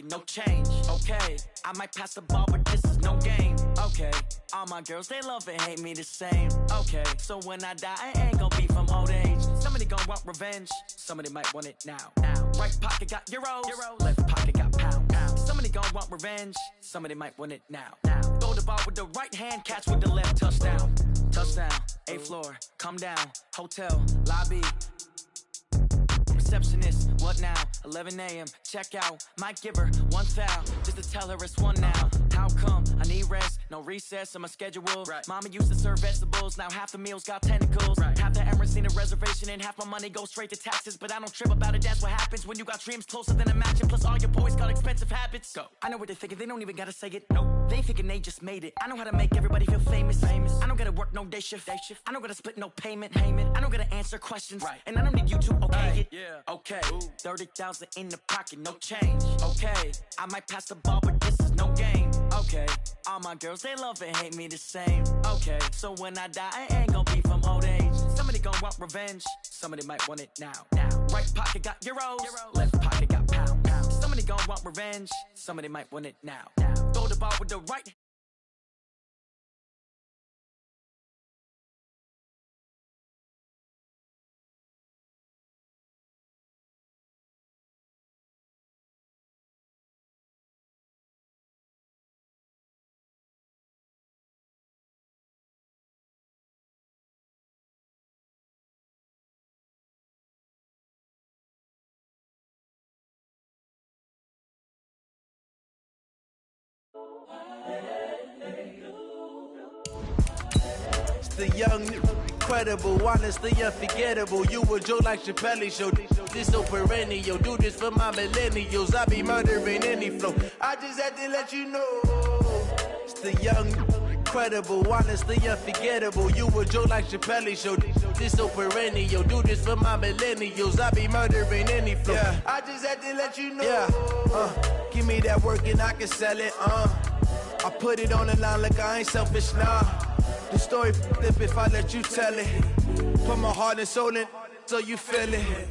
No change, okay. I might pass the ball, but this is no game, okay. All my girls, they love and hate me the same, okay. So when I die, I ain't gonna be from old age. Somebody gon' want revenge, somebody might want it now. Right pocket got euros, left pocket got pound. Somebody gon' want revenge, somebody might want it now. Throw the ball with the right hand, catch with the left, touchdown. Touchdown, 8th floor, come down, hotel, lobby. Receptionist, what now? 11 a.m. check out. Might give her one foul just to tell her it's one now. How come? I need rest, no recess in my schedule. Right. Mama used to serve vegetables, now half the meals got tentacles. Right. Half the Emirates need a reservation and half my money goes straight to taxes. But I don't trip about it, that's what happens when you got dreams closer than a match. Plus all your boys got expensive habits. Go. I know what they're thinking, they don't even gotta say it. Nope. They thinking they just made it. I know how to make everybody feel famous. I don't gotta work no day shift. I don't gotta split no payment. I don't gotta answer questions. Right. And I don't need you to okay it. Yeah. Okay, 30,000 in the pocket, no change. Okay, I might pass the ball, but this is no game. Okay, all my girls, they love and hate me the same. Okay, so when I die, I ain't gonna be from old age. Somebody gon' want revenge, somebody might want it now. Right pocket got euros, left pocket got pound. Somebody gon' want revenge, somebody might want it now. Throw the ball with the right. The young, incredible, honestly unforgettable. You a Joe like Chappelle show. This so perennial. Do this for my millennials. I be murdering any flow. I just had to let you know. It's the young, incredible, honestly unforgettable. You a Joe like Chappelle show. This so perennial. Do this for my millennials. I be murdering any flow. Yeah. I just had to let you know. Yeah. Give me that work and I can sell it. I put it on the line like I ain't selfish, nah. The story flip if I let you tell it. Put my heart and soul in so you feel it.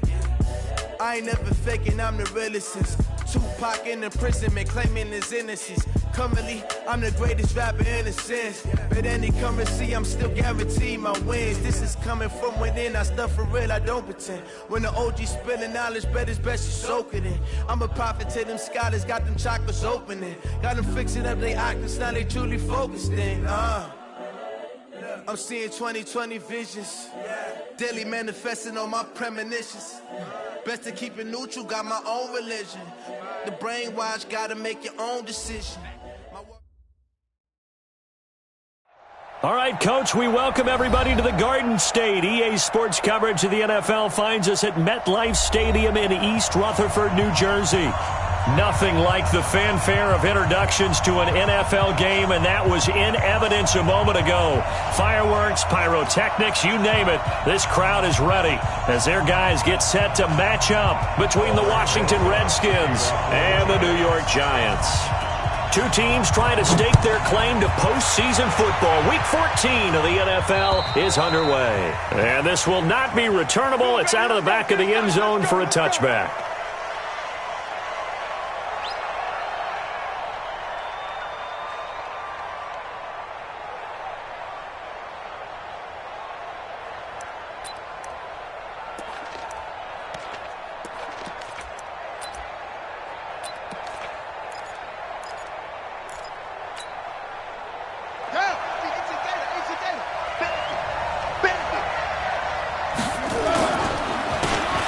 I ain't never faking, I'm the realest since Tupac in imprisonment, claiming his innocence. Currently, I'm the greatest rapper in a sense. But any currency, I'm still guaranteed my wins. This is coming from within, I stuff for real, I don't pretend. When the OG spilling knowledge, bet it's best you soak it in. I'm a prophet to them scholars, got them chakras opening. Got them fixing up they octaves, now they truly focused in. I'm seeing 2020 visions, daily manifesting on my premonitions. Best to keep it neutral, got my own religion. The brainwash, gotta make your own decision. All right, Coach, we welcome everybody to the Garden State. EA Sports coverage of the NFL finds us at MetLife Stadium in East Rutherford, New Jersey. Nothing like the fanfare of introductions to an NFL game, and that was in evidence a moment ago. Fireworks, pyrotechnics, you name it. This crowd is ready as their guys get set to match up between the Washington Redskins and the New York Giants. Two teams trying to stake their claim to postseason football. Week 14 of the NFL is underway. And this will not be returnable. It's out of the back of the end zone for a touchback.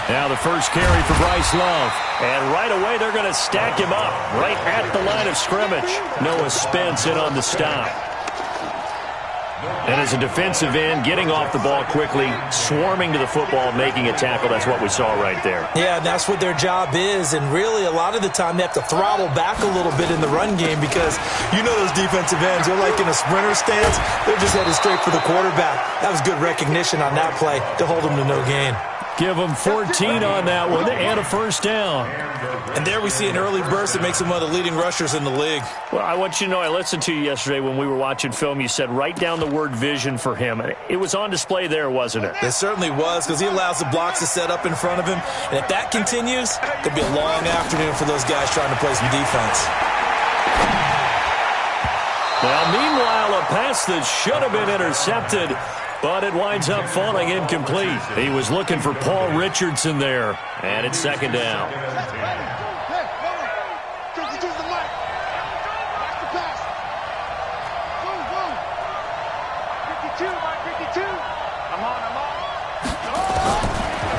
Now the first carry for Bryce Love. And right away they're going to stack him up right at the line of scrimmage. Noah Spence in on the stop. And as a defensive end, getting off the ball quickly, swarming to the football, making a tackle, that's what we saw right there. Yeah, that's what their job is. And really, a lot of the time, they have to throttle back a little bit in the run game because you know those defensive ends, they're like in a sprinter stance. They're just headed straight for the quarterback. That was good recognition on that play to hold them to no gain. Give him 14 on that one and a first down. And there we see an early burst that makes him one of the leading rushers in the league. Well, I want you to know, I listened to you yesterday when we were watching film. You said write down the word vision for him. It was on display there, wasn't it? It certainly was, because he allows the blocks to set up in front of him. And if that continues, it'll be a long afternoon for those guys trying to play some defense. Well, meanwhile, a pass that should have been intercepted, but it winds up falling incomplete. He was looking for Paul Richardson there, and it's second down.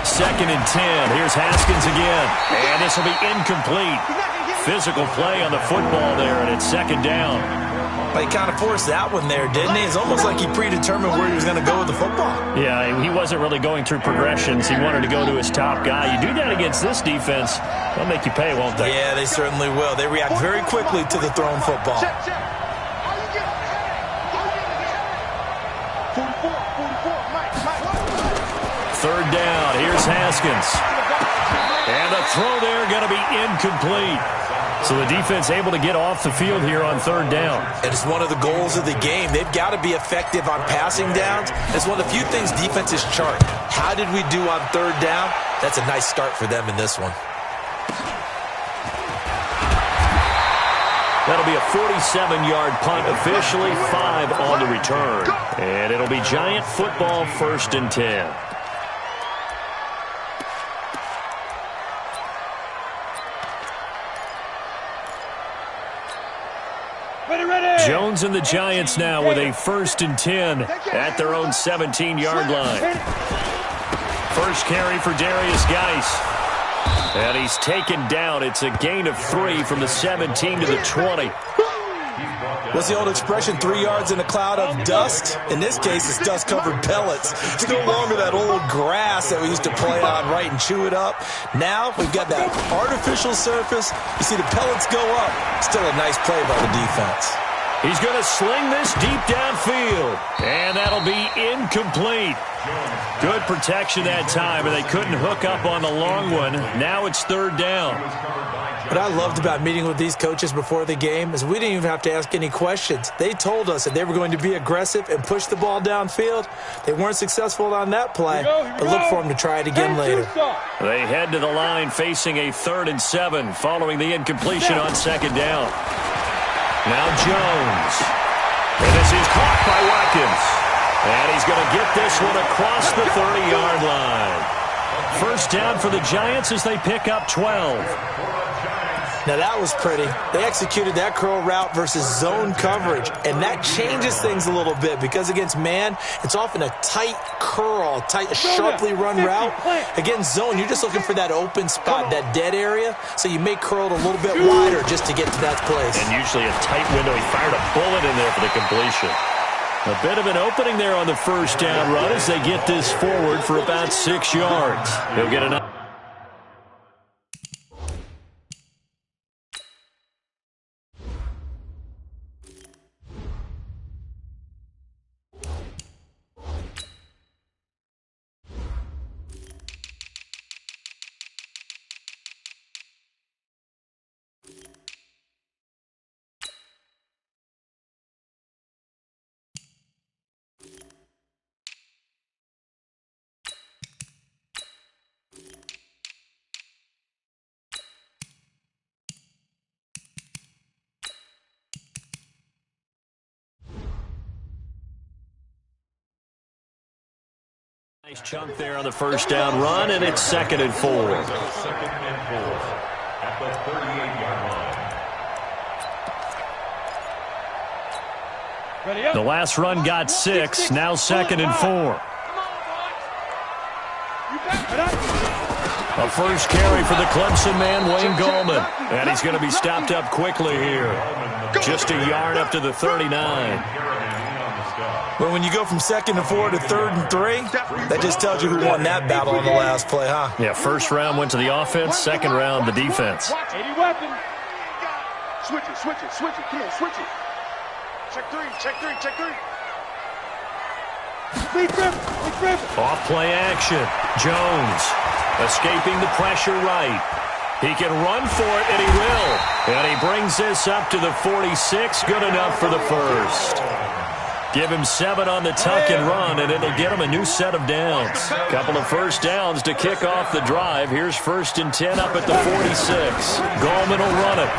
Second and 10. Here's Haskins again, and this will be incomplete. Physical play on the football there, and it's second down. But he kind of forced that one there, didn't he? It's almost like he predetermined where he was going to go with the football. Yeah, he wasn't really going through progressions. He wanted to go to his top guy. You do that against this defense, they'll make you pay, won't they? Yeah, they certainly will. They react very quickly to the thrown football. Third down. Here's Haskins. And the throw there going to be incomplete. So the defense able to get off the field here on third down. And it's one of the goals of the game. They've got to be effective on passing downs. It's one of the few things defenses chart. How did we do on third down? That's a nice start for them in this one. That'll be a 47-yard punt, officially 5 on the return. And it'll be Giant football, 1st and 10. Jones and the Giants now with a 1st and 10 at their own 17-yard line. First carry for Darius Geis. And he's taken down. It's a gain of 3 from the 17 to the 20. What's the old expression, 3 yards in a cloud of dust? In this case, it's dust-covered pellets. It's no longer that old grass that we used to play on, right, and chew it up. Now we've got that artificial surface. You see the pellets go up. Still a nice play by the defense. He's going to sling this deep downfield, and that'll be incomplete. Good protection that time, and they couldn't hook up on the long one. Now it's third down. What I loved about meeting with these coaches before the game is we didn't even have to ask any questions. They told us that they were going to be aggressive and push the ball downfield. They weren't successful on that play, but look for them to try it again later. They head to the line facing a 3rd and 7 following the incompletion on second down. Now Jones. And this is caught by Watkins. And he's going to get this one across the 30-yard line. First down for the Giants as they pick up 12. Now that was pretty. They executed that curl route versus zone coverage, and that changes things a little bit because against man, it's often a tight curl, a sharply run route. Against zone, you're just looking for that open spot, that dead area, so you may curl it a little bit wider just to get to that place. And usually a tight window. He fired a bullet in there for the completion. A bit of an opening there on the first down run as they get this forward for about 6 yards. He'll get an nice chunk there on the first down run, and it's 2nd and 4. At the 38-yard line. The last run got 6, now 2nd and 4. A first carry for the Clemson man, Wayne Gallman. And he's going to be stopped up quickly here. Just a yard up to the 39. But when you go from 2nd and 4 to 3rd and 3, that just tells you who won that battle on the last play, huh? Yeah, first round went to the offense, second round the defense. Switch it. Come on, switch it. Check three. Off play action. Jones escaping the pressure right. He can run for it, and he will. And he brings this up to the 46. Good enough for the first. Give him 7 on the tuck and run, and it'll get him a new set of downs. Couple of first downs to kick off the drive. Here's 1st and 10 up at the 46. Gallman will run it.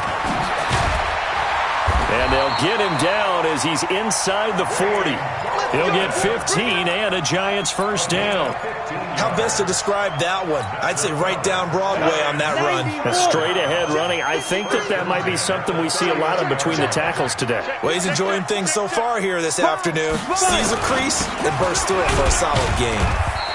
And they'll get him down as he's inside the 40. He'll get 15 and a Giants first down. How best to describe that one? I'd say right down Broadway on that run. A straight-ahead running. I think that might be something we see a lot of between the tackles today. Well, he's enjoying things so far here this afternoon. Sees a crease and bursts through it for a solid gain.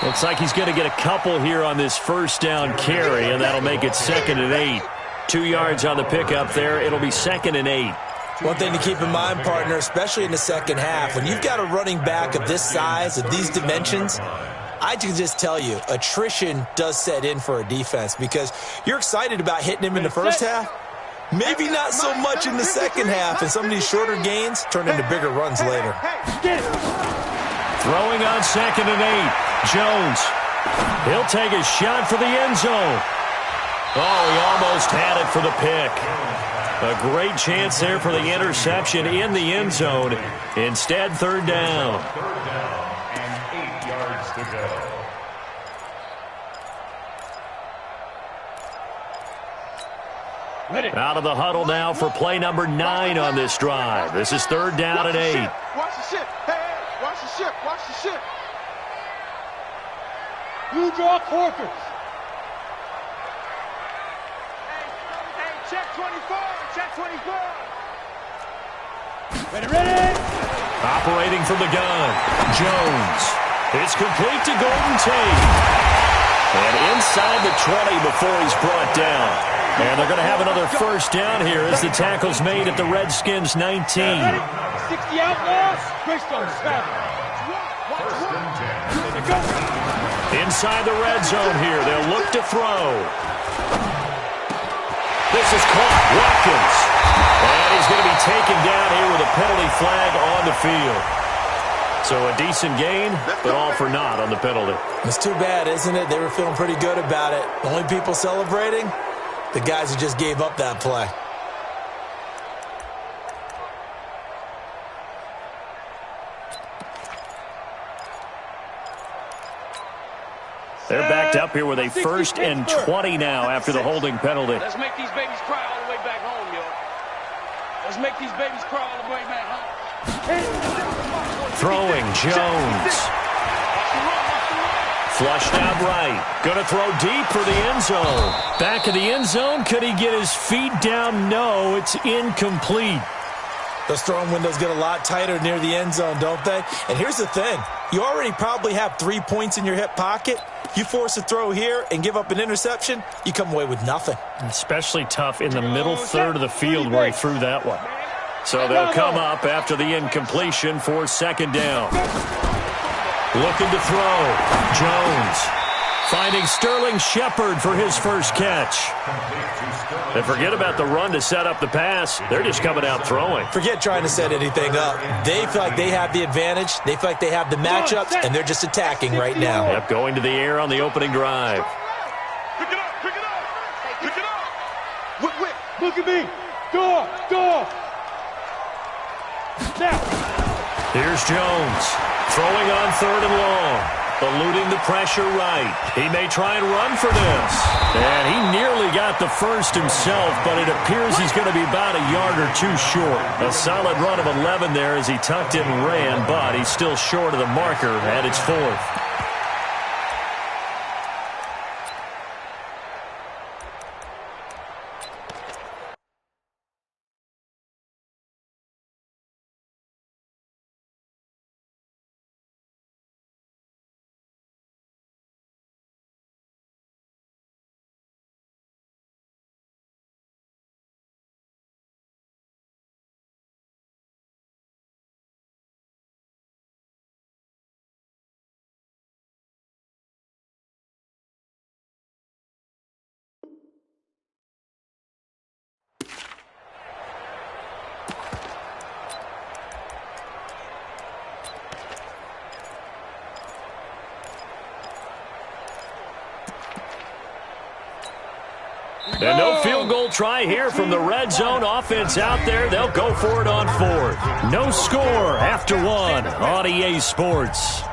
Looks like he's going to get a couple here on this first down carry, and that'll make it 2nd and 8. 2 yards on the pickup there. It'll be 2nd and 8. One thing to keep in mind, partner, especially in the second half, when you've got a running back of this size, of these dimensions, I can just tell you, attrition does set in for a defense because you're excited about hitting him in the first half. Maybe not so much in the second half, and some of these shorter gains turn into bigger runs later. Throwing on 2nd and 8. Jones. He'll take a shot for the end zone. Oh, he almost had it for the pick. A great chance there for the interception in the end zone. Instead, 3rd down. And 8 yards to go. Out of the huddle now for play number 9 on this drive. This is 3rd down and 8. Watch the ship. Hey, watch the ship. Watch the ship. You draw quarters. Hey, check 24. Check 24. Ready. Operating from the gun. Jones. It's complete to Golden Tate. And inside the 20 before he's brought down. And they're going to have another first down here as the tackle's made at the Redskins 19. 60 outlaws. Crystal 7. Inside the red zone here. They'll look to throw. This is caught. Watkins. And he's going to be taken down here with a penalty flag on the field. So a decent gain, but all for naught on the penalty. It's too bad, isn't it? They were feeling pretty good about it. The only people celebrating, the guys who just gave up that play. They're backed up here with a 1st and 20 now after the holding penalty. Let's make these babies cry all the way back home, yo. Let's make these babies cry all the way back home. Throwing, Jones. Flushed out right. Going to throw deep for the end zone. Back of the end zone. Could he get his feet down? No, it's incomplete. Those throwing windows get a lot tighter near the end zone, don't they? And here's the thing. You already probably have 3 points in your hip pocket. You force a throw here and give up an interception, you come away with nothing. Especially tough in the middle third of the field where he threw that one. So they'll come up after the incompletion for 2nd down. Looking to throw. Jones finding Sterling Shepard for his first catch. And forget about the run to set up the pass. They're just coming out throwing. Forget trying to set anything up. They feel like they have the advantage. They feel like they have the matchups, and they're just attacking right now. Yep, going to the air on the opening drive. Pick it up. Pick it up. Pick it up. Whip. Look at me. Door. Now. Here's Jones. Throwing on 3rd and long. Eluding the pressure right. He may try and run for this. And he nearly got the first himself, but it appears he's going to be about a yard or 2 short. A solid run of 11 there as he tucked it and ran, but he's still short of the marker at its 4th. And no field goal try here from the red zone offense out there. They'll go for it on 4th. No score after 1 on EA Sports.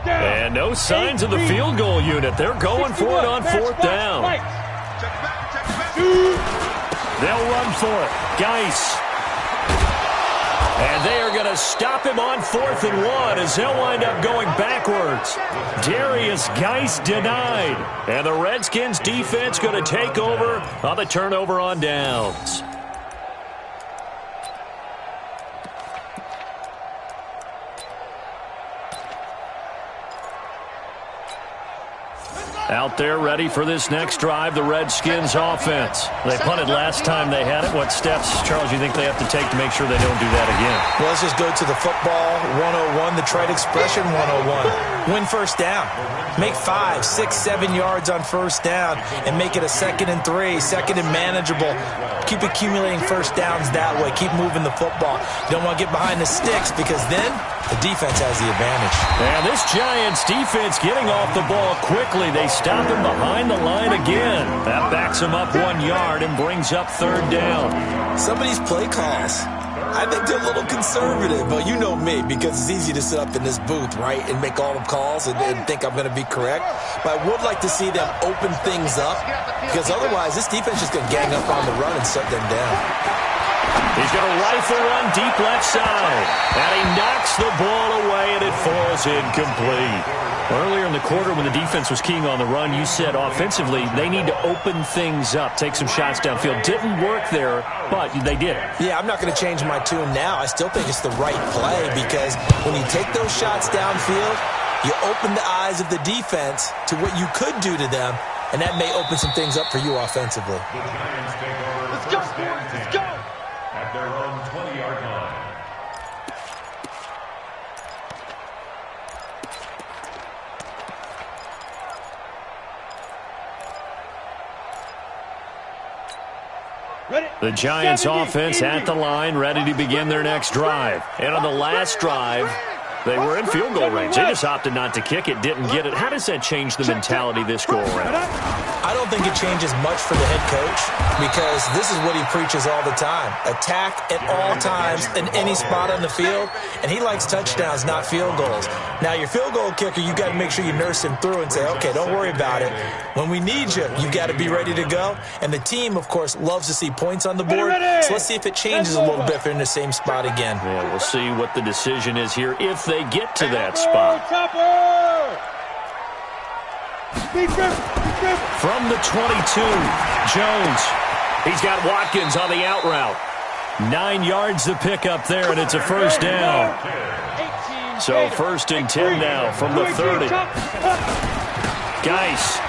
And no signs of the field goal unit. They're going for it on 4th down. They'll run for it. Geis. And they are going to stop him on 4th and 1 as they'll wind up going backwards. Darius Geis denied. And the Redskins defense going to take over on the turnover on downs. Out there ready for this next drive, the Redskins offense. They punted last time they had it. What steps, Charles, you think they have to take to make sure they don't do that again? Well, let's just go to the football 101, the trite expression 101. Win first down. Make 5, 6, 7 yards on first down and make it a 2nd and 3, 2nd and manageable. Keep accumulating first downs that way. Keep moving the football. You don't want to get behind the sticks because then the defense has the advantage. And this Giants defense getting off the ball quickly. They stop him behind the line again. That backs him up 1 yard and brings up 3rd down. Some of these play calls, I think they're a little conservative, but you know me, because it's easy to sit up in this booth, right, and make all the calls and think I'm going to be correct. But I would like to see them open things up, because otherwise this defense is going to gang up on the run and shut them down. He's going to rifle run deep left side, and he knocks the ball away, and it falls incomplete. Earlier in the quarter when the defense was keying on the run, you said offensively they need to open things up, take some shots downfield. Didn't work there, but they did. Yeah, I'm not going to change my tune now. I still think it's the right play because when you take those shots downfield, you open the eyes of the defense to what you could do to them, and that may open some things up for you offensively. Let's go, boys. Let's go. At their own 20-yard line. The Giants offense at the line, ready to begin their next drive. And on the last drive, they were in field goal range. They just opted not to kick it, didn't get it. How does that change the mentality this go-around? I don't think it changes much for the head coach because this is what he preaches all the time. Attack at all times in any spot on the field, and he likes touchdowns, not field goals. Now, your field goal kicker, you got to make sure you nurse him through and say, okay, don't worry about it. When we need you, you got to be ready to go. And the team, of course, loves to see points on the board. So let's see if it changes a little bit if they're in the same spot again. Yeah, we'll see what the decision is here if they get to that spot. From the 22, Jones. He's got Watkins on the out route. 9 yards to pick up there, and it's a first down. So 1st and 10 now from the 30. Geis.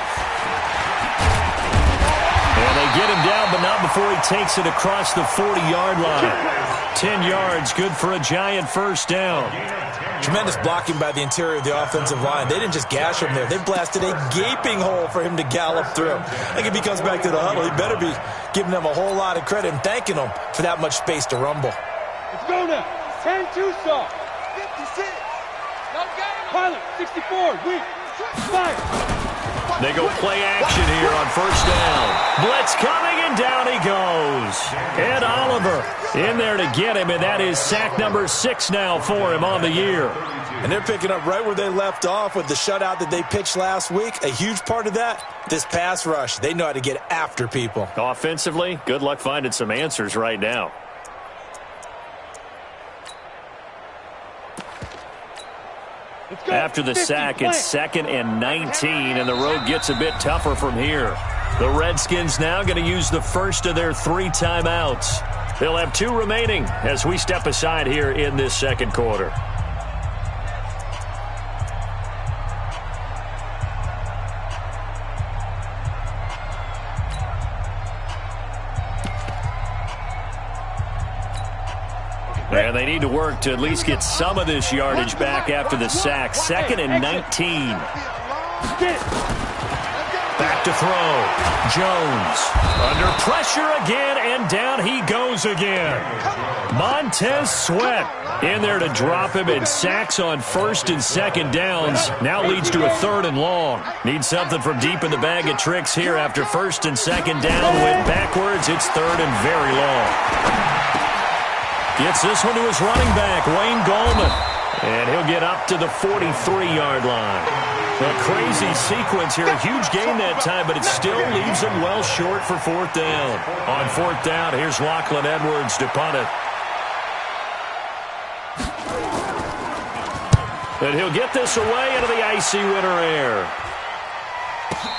And they get him down, but not before he takes it across the 40-yard line. 10 yards, good for a Giant first down. Tremendous blocking by the interior of the offensive line. They didn't just gash him there. They blasted a gaping hole for him to gallop through. I think if he comes back to the huddle, he better be giving them a whole lot of credit and thanking them for that much space to rumble. Let's go now. 10-2 saw. 56. No game. Pilot, 64. Weak. Fire. They go play action here on first down. Blitz coming, and down he goes. Ed Oliver in there to get him, and that is sack number 6 now for him on the year. And they're picking up right where they left off with the shutout that they pitched last week. A huge part of that, this pass rush. They know how to get after people. Offensively, good luck finding some answers right now. After the sack, it's 2nd and 19, and the road gets a bit tougher from here. The Redskins now going to use the first of their 3 timeouts. They'll have 2 remaining as we step aside here in this second quarter. And they need to work to at least get some of this yardage back after the sack. 2nd and 19. Back to throw. Jones under pressure again, and down he goes again. Montez Sweat in there to drop him, and sacks on 1st and 2nd downs. Now leads to a 3rd and long. Needs something from deep in the bag of tricks here after 1st and 2nd down. Went backwards. It's 3rd and very long. Gets this one to his running back, Wayne Gallman. And he'll get up to the 43-yard line. A crazy sequence here. A huge gain that time, but it still leaves him well short for 4th down. On 4th down, here's Lachlan Edwards to punt it. And he'll get this away into the icy winter air.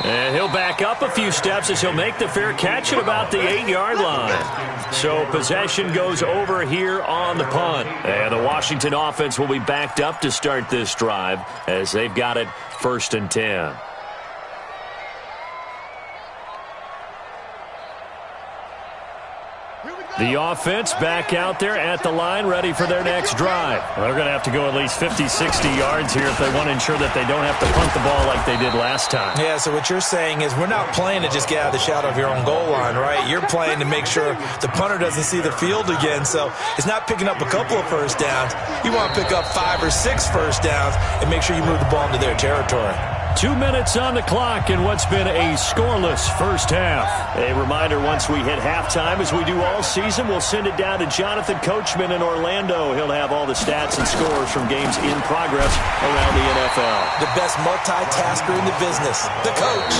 And he'll back up a few steps as he'll make the fair catch at about the 8-yard line. So possession goes over here on the punt. And the Washington offense will be backed up to start this drive as they've got it 1st and 10. The offense back out there at the line, ready for their next drive. Well, they're going to have to go at least 50, 60 yards here if they want to ensure that they don't have to punt the ball like they did last time. Yeah, so what you're saying is we're not playing to just get out of the shadow of your own goal line, right? You're playing to make sure the punter doesn't see the field again. So it's not picking up a couple of first downs. You want to pick up 5 or 6 first downs and make sure you move the ball into their territory. 2 minutes on the clock in what's been a scoreless first half. A reminder, once we hit halftime, as we do all season, we'll send it down to Jonathan Coachman in Orlando. He'll have all the stats and scores from games in progress around the NFL. The best multitasker in the business, the coach.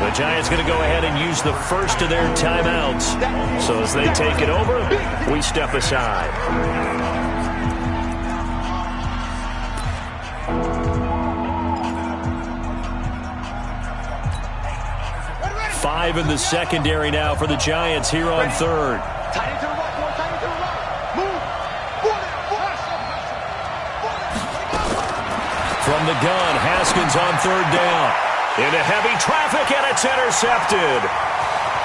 The Giants going to go ahead and use the first of their timeouts. So as they take it over, we step aside. 5 in the secondary now for the Giants here on 3rd. From the gun, Haskins on 3rd down. Into heavy traffic, and it's intercepted.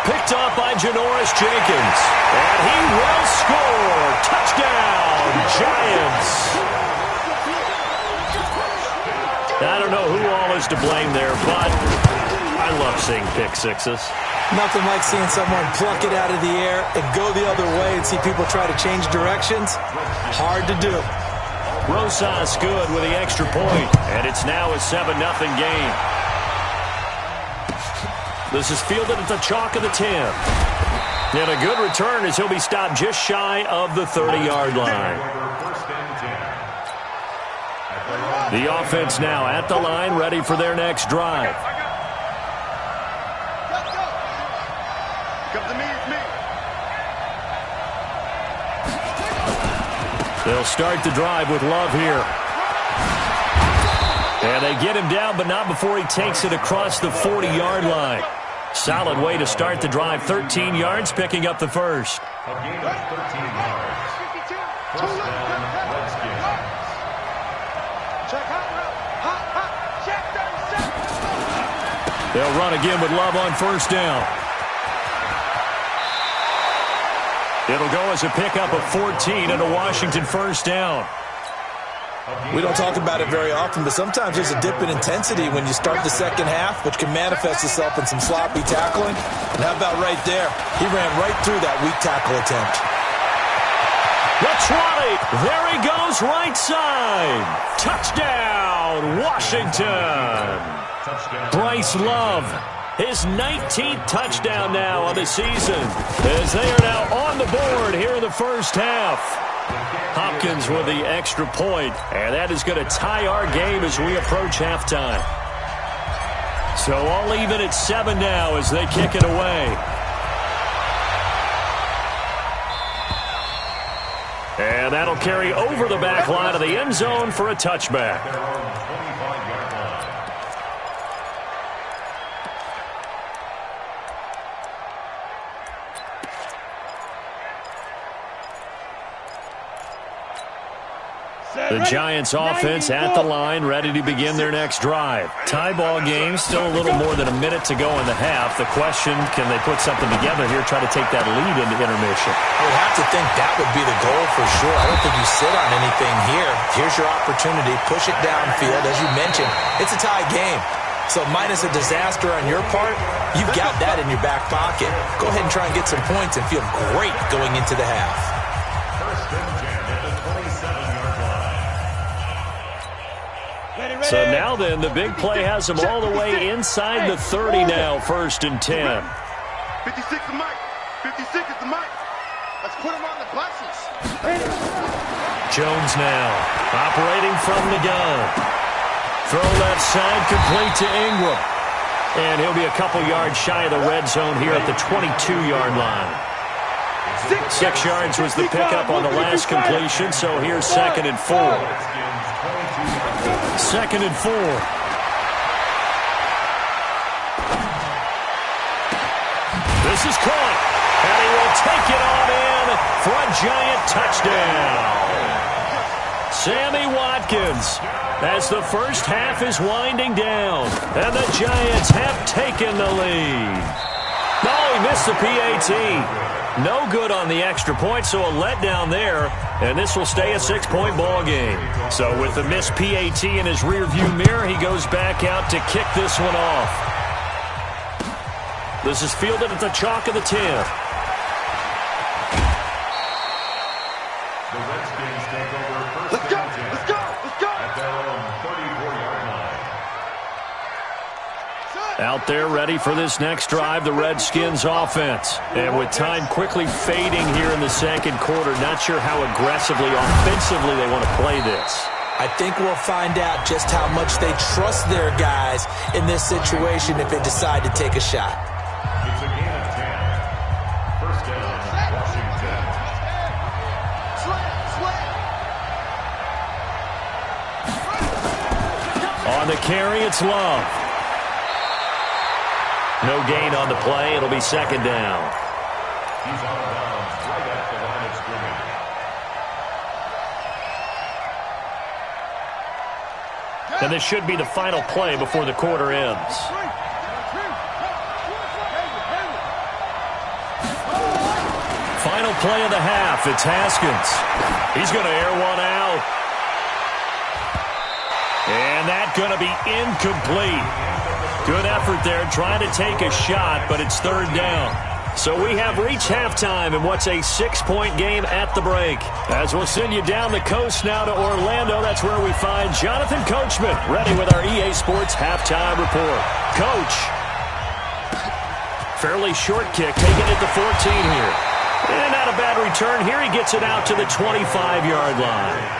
Picked off by Janoris Jenkins. And he will score. Touchdown, Giants. I don't know who all is to blame there, but I love seeing pick sixes. Nothing like seeing someone pluck it out of the air and go the other way and see people try to change directions. Hard to do. Rosas good with the extra point, and it's now a 7-0 game. This is fielded at the chalk of the 10. And a good return as he'll be stopped just shy of the 30-yard line. The offense now at the line, ready for their next drive. They'll start the drive with Love here. And they get him down, but not before he takes it across the 40-yard line. Solid way to start the drive. 13 yards, picking up the first. They'll run again with Love on 1st down. It'll go as a pickup of 14 and a Washington 1st down. We don't talk about it very often, but sometimes there's a dip in intensity when you start the second half, which can manifest itself in some sloppy tackling. And how about right there? He ran right through that weak tackle attempt. Let's run it. There he goes, right side. Touchdown, Washington. Bryce Love, his 19th touchdown now on the season, as they are now on the board here in the first half. Hopkins with the extra point, and that is going to tie our game as we approach halftime. So all even at 7 now as they kick it away. And that'll carry over the back line of the end zone for a touchback. The Giants offense at the line, ready to begin their next drive. Tie ball game, still a little more than a minute to go in the half. The question, can they put something together here, try to take that lead into intermission? I would have to think that would be the goal for sure. I don't think you sit on anything here. Here's your opportunity. Push it downfield. As you mentioned, it's a tie game. So minus a disaster on your part, you've got that in your back pocket. Go ahead and try and get some points and feel great going into the half. First and 10 at the 27-yard line. So now then, the big play has them all the way inside the 30 now, 1st and 10. 56 is Mike. 56 is the Mike. Let's put him on the buses. Jones now, operating from the gun. Throw left side, complete to Ingram. And he'll be a couple yards shy of the red zone here at the 22-yard line. 6 yards was the pickup on the last completion, so here's 2nd and 4. 2nd and 4. This is caught, and he will take it on in for a Giant touchdown. Sammy Watkins, as the first half is winding down, and the Giants have taken the lead. No, he missed the PAT. No good on the extra point, so a letdown there, and this will stay a 6-point ball game. So with the missed PAT in his rearview mirror, he goes back out to kick this one off. This is fielded at the chalk of the 10. The Redskins take over first and 10. Let's go! At their own 34-yard line. Out there ready for this next drive, the Redskins offense. And with time quickly fading here in the second quarter, not sure how aggressively, offensively they want to play this. I think we'll find out just how much they trust their guys in this situation if they decide to take a shot. It's a gain of 10. First down, Washington. On the carry, it's Love. No gain on the play. It'll be 2nd down. He's out of bounds right at the line of scrimmage. And this should be the final play before the quarter ends. Final play of the half. It's Haskins. He's going to air one out. And that's going to be incomplete. Good effort there, trying to take a shot, but it's 3rd down. So we have reached halftime in what's a 6-point game at the break. As we'll send you down the coast now to Orlando, that's where we find Jonathan Coachman, ready with our EA Sports halftime report. Coach, fairly short kick, taking it to 14 here. And not a bad return here. He gets it out to the 25-yard line.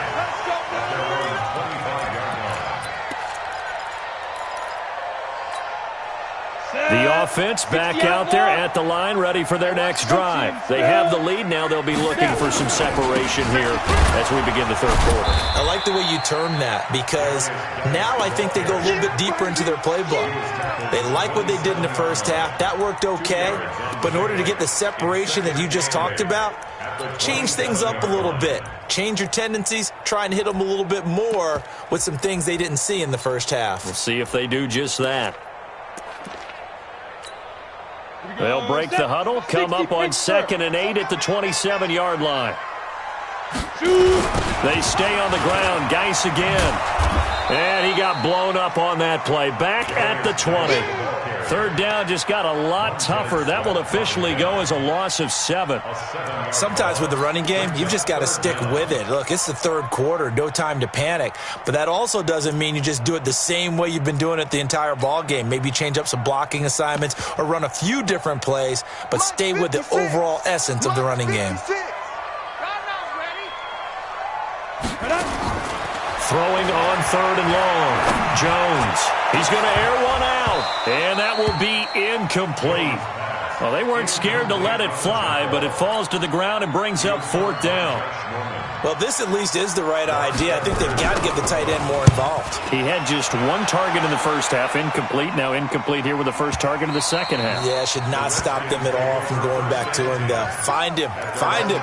The offense back out there at the line, ready for their next drive. They have the lead. Now they'll be looking for some separation here as we begin the 3rd quarter. I like the way you term that, because now I think they go a little bit deeper into their playbook. They like what they did in the first half. That worked okay. But in order to get the separation that you just talked about, change things up a little bit. Change your tendencies. Try and hit them a little bit more with some things they didn't see in the first half. We'll see if they do just that. They'll break the huddle, come up on 2nd and 8 at the 27-yard line. They stay on the ground. Geis again. And he got blown up on that play. Back at the 20. 3rd down just got a lot tougher. That will officially go as a loss of 7. Sometimes with the running game, you've just got to stick with it. Look, it's the 3rd quarter, no time to panic. But that also doesn't mean you just do it the same way you've been doing it the entire ball game. Maybe change up some blocking assignments or run a few different plays, but stay with the overall essence of the running game. Throwing on 3rd and long. Jones. He's going to air one out. And that will be incomplete. Well, they weren't scared to let it fly, but it falls to the ground and brings up 4th down. Well, this at least is the right idea. I think they've got to get the tight end more involved. He had just 1 target in the first half, incomplete. Now incomplete here with the first target of the second half. Yeah, should not stop them at all from going back to him. Find him. Find him.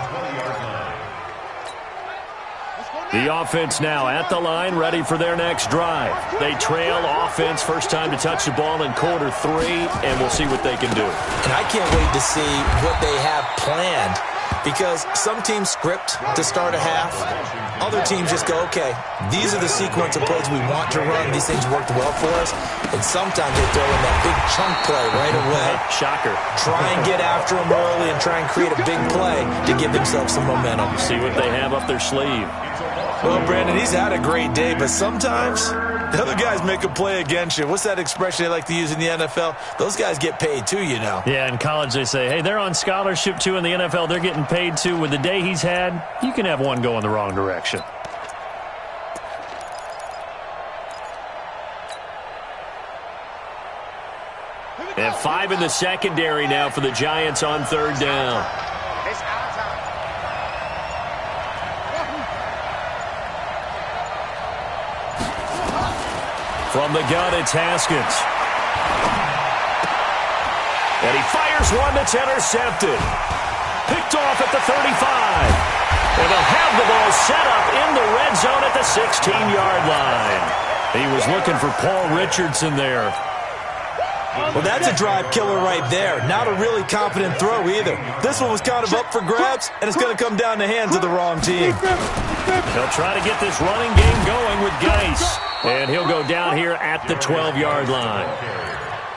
The offense now at the line, ready for their next drive. They trail offense, first time to touch the ball in quarter 3, and we'll see what they can do. And I can't wait to see what they have planned, because some teams script to start a half. Other teams just go, okay, these are the sequence of plays we want to run. These things worked well for us. And sometimes they throw in that big chunk play right away. Shocker. Try and get after them early and try and create a big play to give themselves some momentum. See what they have up their sleeve. Well, Brandon, he's had a great day, but sometimes the other guys make a play against you. What's that expression they like to use in the NFL? Those guys get paid too, you know. Yeah, in college they say, hey, they're on scholarship too. In the NFL, they're getting paid too. With the day he's had, you can have one go in the wrong direction. And 5 in the secondary now for the Giants on 3rd down. From the gun, it's Haskins. And he fires one that's intercepted. Picked off at the 35. And they'll have the ball set up in the red zone at the 16-yard line. He was looking for Paul Richardson there. Well, that's a drive killer right there. Not a really confident throw either. This one was kind of up for grabs, and it's going to come down the hands of the wrong team. He'll try to get this running game going with Geis. And he'll go down here at the 12-yard line.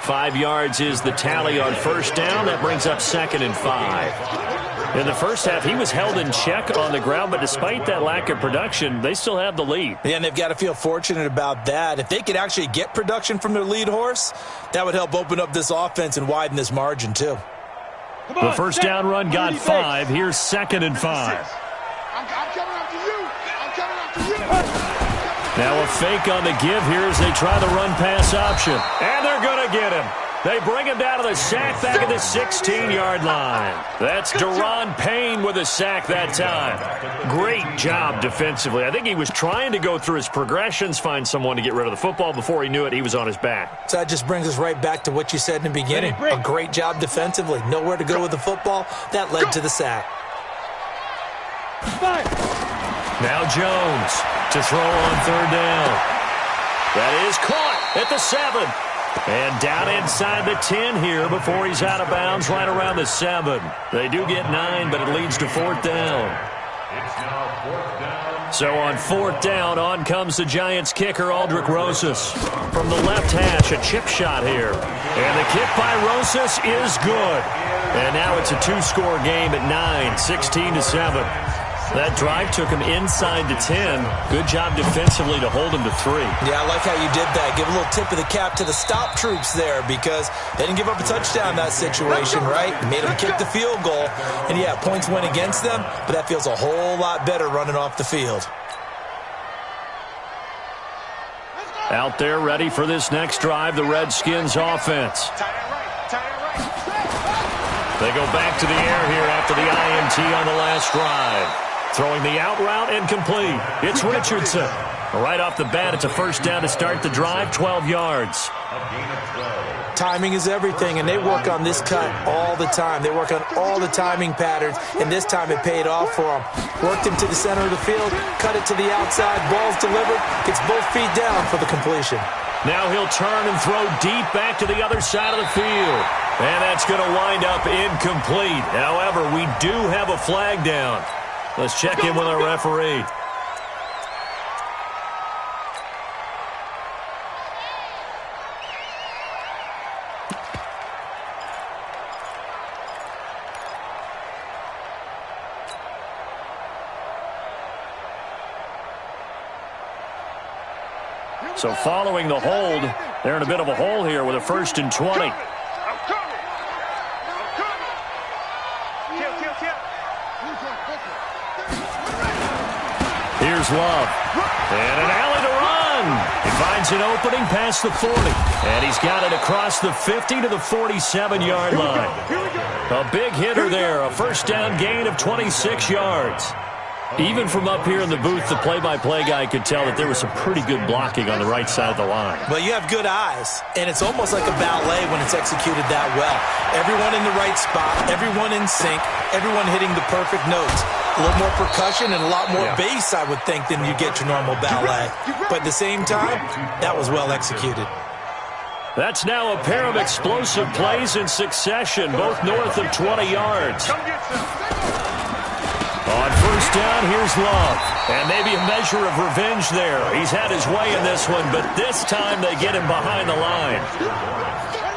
5 yards is the tally on 1st down. That brings up 2nd and 5. In the first half, he was held in check on the ground, but despite that lack of production, they still have the lead. Yeah, and they've got to feel fortunate about that. If they could actually get production from their lead horse, that would help open up this offense and widen this margin, too. The first down run got 5. Here's 2nd and 5. I'm coming after you. I'm coming after you. Now a fake on the give here as they try the run-pass option. And they're going to get him. They bring him down to the sack back at the 16-yard line. That's Daron Payne with a sack that time. Great job defensively. I think he was trying to go through his progressions, find someone to get rid of the football. Before he knew it, he was on his back. So that just brings us right back to what you said in the beginning. A great job defensively. Nowhere to go with the football. That led to the sack. Now Jones to throw on 3rd down. That is caught at the 7. And down inside the 10 here before he's out of bounds right around the 7. They do get 9, but it leads to 4th down. It's now 4th down. So on 4th down, on comes the Giants kicker, Aldrick Rosas. From the left hash, a chip shot here. And the kick by Rosas is good. And now it's a 2-score game at 9, 16-7. That drive took him inside the 10. Good job defensively to hold him to 3. Yeah, I like how you did that. Give a little tip of the cap to the stop troops there, because they didn't give up a touchdown in that situation, right? They made them kick the field goal. And, yeah, points went against them, but that feels a whole lot better running off the field. Out there ready for this next drive, the Redskins offense. They go back to the air here after the INT on the last drive. Throwing the out route incomplete. It's Richardson. Right off the bat, it's a 1st down to start the drive, 12 yards. Timing is everything, and they work on this cut all the time. They work on all the timing patterns, and this time it paid off for them. Worked him to the center of the field, cut it to the outside, ball's delivered, gets both feet down for the completion. Now he'll turn and throw deep back to the other side of the field. And that's going to wind up incomplete. However, we do have a flag down. Let's check in with our referee. So following the hold, they're in a bit of a hole here with a 1st and 20. Here's Love. And an alley to run. He finds an opening past the 40. And he's got it across the 50 to the 47-yard line. A big hitter there. A 1st down gain of 26 yards. Even from up here in the booth, the play-by-play guy could tell that there was some pretty good blocking on the right side of the line. Well, you have good eyes, and it's almost like a ballet when it's executed that well. Everyone in the right spot, everyone in sync, everyone hitting the perfect notes. A little more percussion and a lot more bass, I would think, than you get your normal ballet. But at the same time, that was well executed. That's now a pair of explosive plays in succession, both north of 20 yards. On first down, here's Love. And maybe a measure of revenge there. He's had his way in this one, but this time they get him behind the line.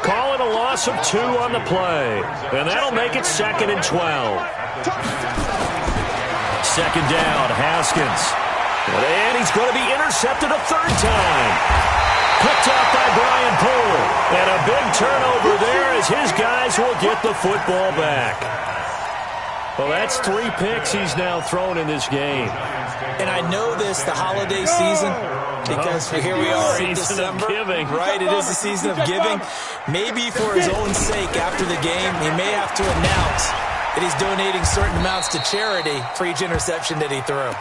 Call it a loss of 2 on the play. And that'll make it 2nd and 12. Second down, Haskins. And he's going to be intercepted a third time. Picked off by Brian Poole. And a big turnover there as his guys will get the football back. Well, that's 3 picks he's now thrown in this game. And I know this, the holiday season, because here we are in December. Of giving. Right, it is the season of giving. Maybe for his own sake after the game, he may have to announce that he's donating certain amounts to charity for each interception that he threw.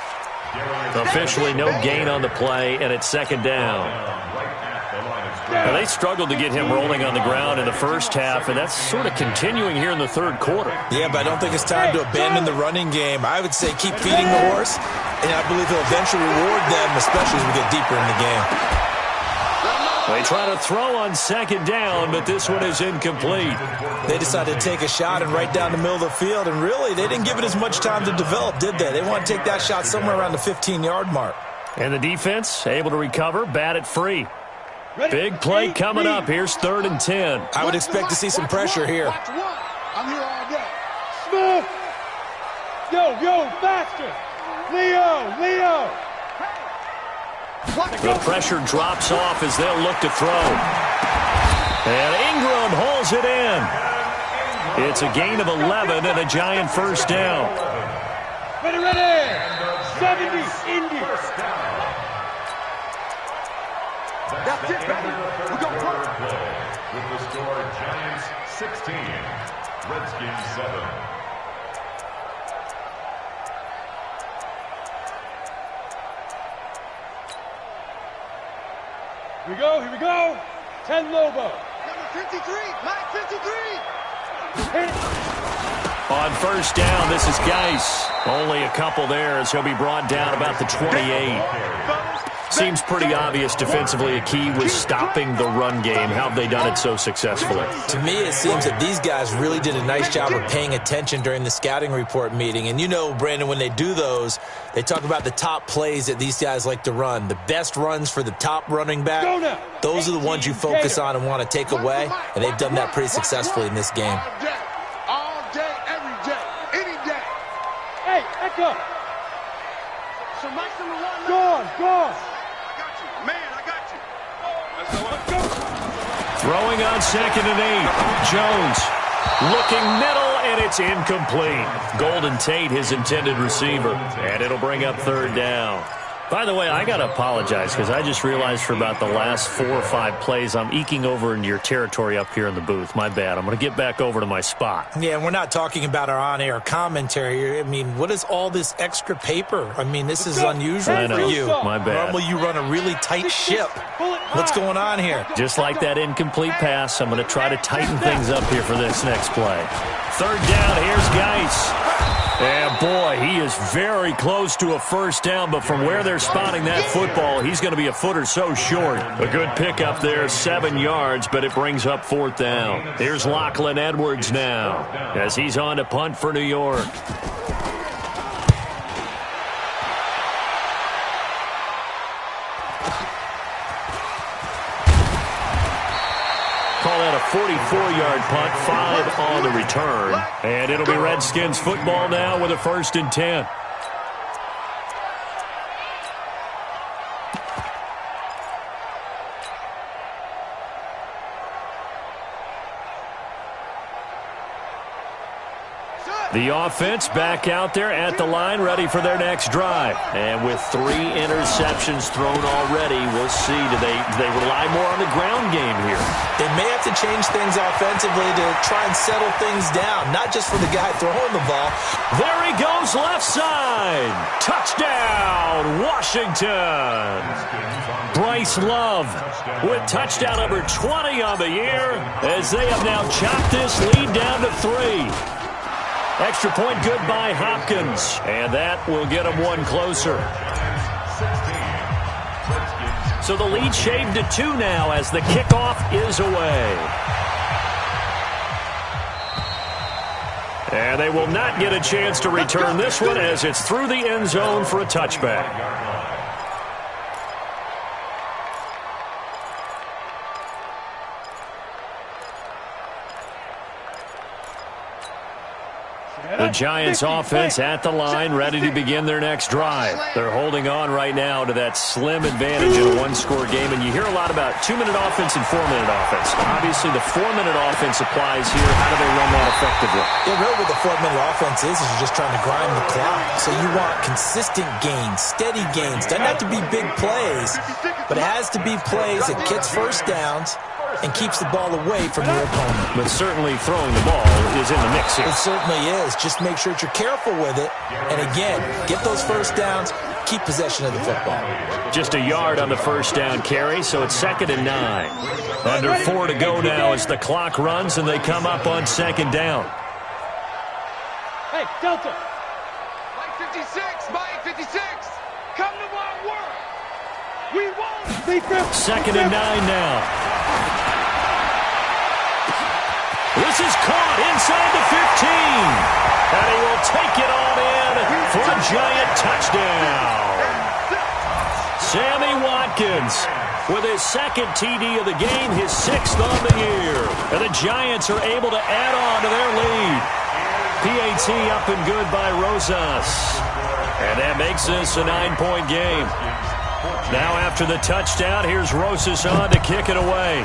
Officially no gain on the play, and it's 2nd down. Now, they struggled to get him rolling on the ground in the first half, and that's sort of continuing here in the third quarter. Yeah, but I don't think it's time to abandon the running game. I would say keep feeding the horse, and I believe he'll eventually reward them, especially as we get deeper in the game. They try to throw on 2nd down, but this one is incomplete. They decided to take a shot and right down the middle of the field, and really, they didn't give it as much time to develop, did they? They want to take that shot somewhere around the 15-yard mark. And the defense able to recover, bat it free. Big play coming up. Here's 3rd and 10. I would expect to see some pressure here. I'm here all day. Smith! Yo, faster! Leo! The pressure drops off as they'll look to throw. And Ingram hauls it in. It's a gain of 11 and a giant first down. Ready! 70, Indy. That's it, baby. We're going to play. With the score, Giants 16, Redskins 7. Here we go. 10 Lobo. Number 53, Mike 53. On first down, this is Geis. Only a couple there as he'll be brought down about the 28. Seems pretty obvious defensively a key was stopping the run game. How have they done it so successfully? To me, it seems that these guys really did a nice job of paying attention during the scouting report meeting. And you know, Brandon, when they do those, they talk about the top plays that these guys like to run. The best runs for the top running back, those are the ones you focus on and want to take away. And they've done that pretty successfully in this game. All day, every day, any day. Hey, Echo. So Mike's number 1. Go on. Throwing on 2nd and 8. Jones looking middle, and it's incomplete. Golden Tate, his intended receiver. And it'll bring up 3rd down. By the way, I got to apologize because I just realized for about the last 4 or 5 plays, I'm eking over into your territory up here in the booth. My bad. I'm going to get back over to my spot. Yeah, and we're not talking about our on-air commentary. I mean, what is all this extra paper? I mean, this is unusual for you. My bad. Normally you run a really tight ship. What's going on here? Just like that incomplete pass, I'm going to try to tighten things up here for this next play. 3rd down, here's Geis. And boy, he is very close to a first down, but from where they're spotting that football, he's going to be a foot or so short. A good pickup there, 7 yards, but it brings up 4th down. Here's Lachlan Edwards now as he's on to punt for New York. Call that a 44-yard punt, 5 on the return. And it'll be Redskins football now with a 1st and 10. The offense back out there at the line, ready for their next drive. And with 3 interceptions thrown already, we'll see. Do they rely more on the ground game here? They may have to change things offensively to try and settle things down, not just for the guy throwing the ball. There he goes, left side. Touchdown, Washington. Bryce Love with touchdown number 20 on the year as they have now chopped this lead down to 3. Extra point good by Hopkins, and that will get them one closer. So the lead shaved to 2 now as the kickoff is away. And they will not get a chance to return this one as it's through the end zone for a touchback. The Giants offense at the line, ready to begin their next drive. They're holding on right now to that slim advantage in a one-score game, and you hear a lot about 2-minute offense and 4-minute offense. Obviously, the 4-minute offense applies here. How do they run that effectively? Yeah, really what the 4-minute offense is you're just trying to grind the clock. So you want consistent gains, steady gains. Doesn't have to be big plays, but it has to be plays that gets first downs and keeps the ball away from your opponent. But certainly throwing the ball is in the mix here. It certainly is. Just make sure that you're careful with it. And again, get those first downs, keep possession of the football. Just a yard on the first down carry, so it's 2nd and 9. Under 4 to go now as the clock runs and they come up on 2nd down. Hey, Delta. Mike 56, Mike 56. Come to my work. We won. 2nd and 9 now. This is caught inside the 15. And he will take it on in for a Giant touchdown. Sammy Watkins with his 2nd TD of the game, his 6th on the year. And the Giants are able to add on to their lead. PAT up and good by Rosas. And that makes this a 9-point game. Now after the touchdown, here's Rosas on to kick it away.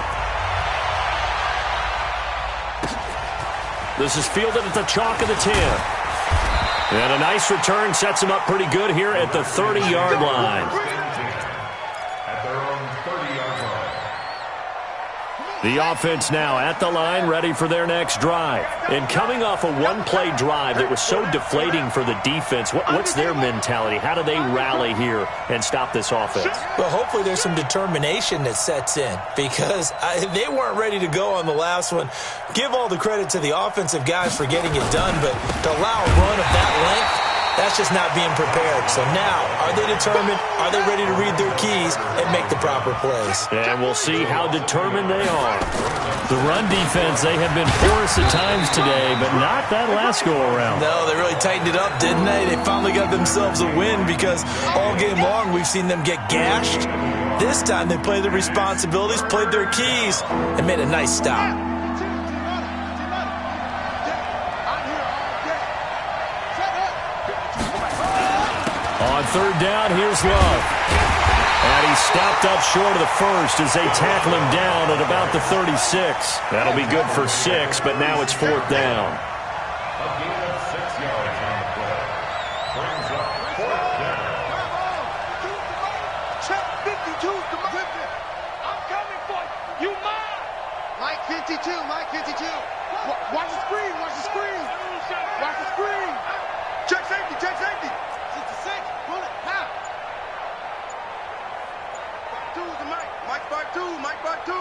This is fielded at the chalk of the 10. And a nice return sets him up pretty good here at the 30-yard line. At their own 30-yard line. The offense now at the line, ready for their next drive. And coming off a one-play drive that was so deflating for the defense, what's their mentality? How do they rally here and stop this offense? Well, hopefully there's some determination that sets in because they weren't ready to go on the last one. Give all the credit to the offensive guys for getting it done, but to allow a run of that length, that's just not being prepared. So now, are they determined? Are they ready to read their keys and make the proper plays? And we'll see how determined they are. The run defense, they have been porous at times today, but not that last go-around. No, they really tightened it up, didn't they? They finally got themselves a win because all game long we've seen them get gashed. This time they played their responsibilities, played their keys, and made a nice stop. On 3rd down, here's Love. And he stopped up short of the first as they tackle him down at about the 36. That'll be good for 6, but now it's 4th down. A gain of 6 yards on the play. Brings up 4th down. Check 52. I'm coming for you. You mine. Mike 52, Mike 52. Watch the screen, watch the screen. Watch the screen. Check safety, check safety. 66, pull it, now. 5-2 is the Mike. Mike 5-2, Mike 5-2.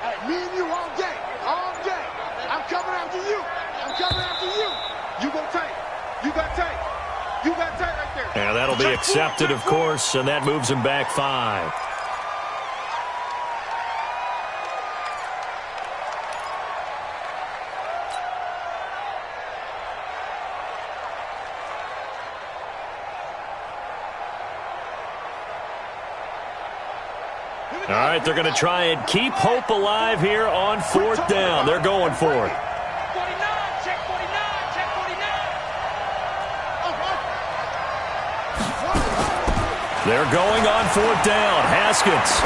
Hey, me and you all day, all day. I'm coming after you. I'm coming after you. You go take. You got take. You got take right there. And that'll be accepted, of course, and that moves him back 5. All right, they're going to try and keep hope alive here on 4th down. They're going for it. 49, check 49, check 49. They're going on 4th down. Haskins.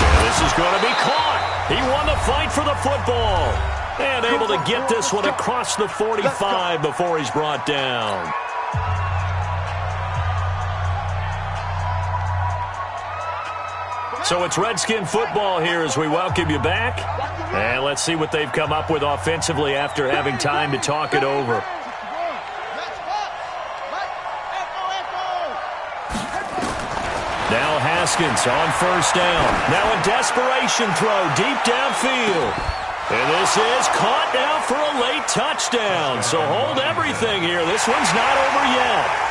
And this is going to be caught. He won the fight for the football. And able to get this one across the 45 before he's brought down. So it's Redskin football here as we welcome you back. And let's see what they've come up with offensively after having time to talk it over. Now Haskins on first down. Now a desperation throw deep downfield. And this is caught now for a late touchdown. So hold everything here. This one's not over yet.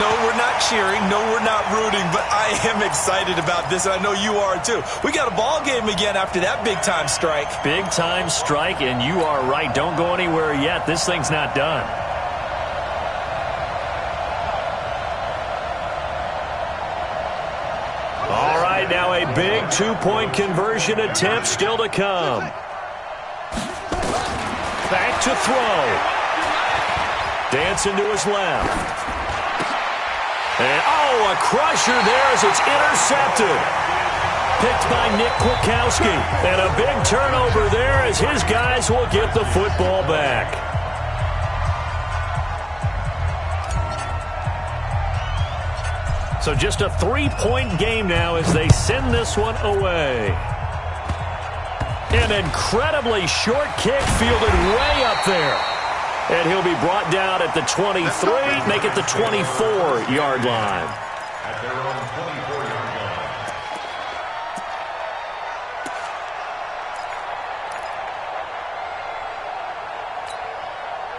No, we're not cheering. No, we're not rooting. But I am excited about this, and I know you are too. We got a ball game again after that big-time strike. Big-time strike, and you are right. Don't go anywhere yet. This thing's not done. All right, now a big two-point conversion attempt still to come. Back to throw. Dancing to his left. And, oh, a crusher there as it's intercepted. Picked by Nick Kwiatkowski. And a big turnover there as his guys will get the football back. So just a three-point game now as they send this one away. An incredibly short kick fielded way up there. And he'll be brought down at the 23, make it the 24-yard line. At their own 24-yard line.